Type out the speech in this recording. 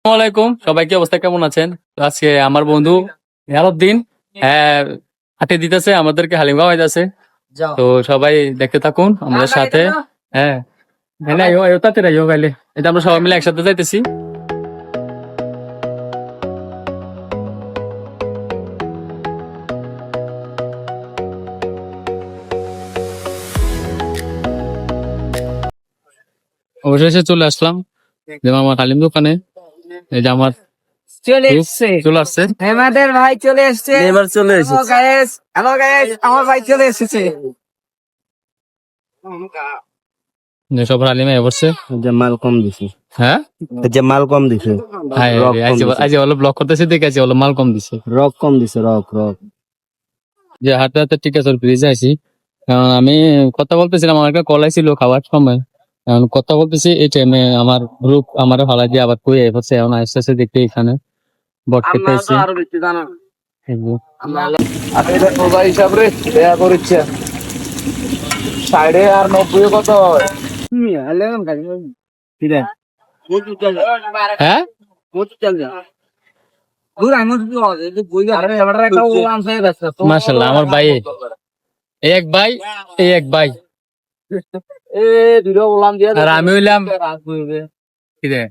আসসালামাইকুম, সবাই কি অবস্থা, কেমন আছেন? তো আজকে আমার বন্ধু হেলালউদ্দিন হাটে দিতেছে, আমাদেরকে হালিম খাওয়াইতেছে। তো সবাই দেখতে থাকুন আমাদের সাথে। হ্যাঁ, হ্যাঁ, না, তাতে রাইও গাইলে এটা আমরা সবাই মিলে একসাথে যাইতেছি। অবশেষে চলে আসলাম যেমন আমার হালিম দোকানে। এই যে আমার চলে group এসছে চলে আসছে। আমাদের ভাই চলে এসছে। এবার চলে এসেছে। হ্যালো গাইস, আমার ভাই চলে এসেছে। যে সব হালিমে বসছে। যে মাল কম দিছে, হ্যাঁ, যে মাল কম দিছে, রক কম দিছে, আজ হলো ব্লক করতেছে, দেখে আজ হলো মাল কম দিছে। রক কম দিছে, রক রক। যে হাতে হাতে ঠিক আছে, ফ্রিজে আছি। কারণ আমি কথা বলতেছিলাম, আমার একটা কল আইছিল খাওয়ার সময়। এখন কথা বলতেছি, এই টাইমে আমার গ্রুপ আমার ফালা দিয়ে আবার কই হচ্ছে, এখন আসতেছে দেখতে এখানে বট খেতে এসে। আরো বেশি জানা আমি এটা রোজা হিসাব রে দেয়া করেছে 90 কত হয়? হ্যাঁ, মাশাআল্লাহ, আমার ভাই এই এক ভাই, এই এক ভাই, এ দুটো বললাম দিয়ে আর আমি হইলাম কি রে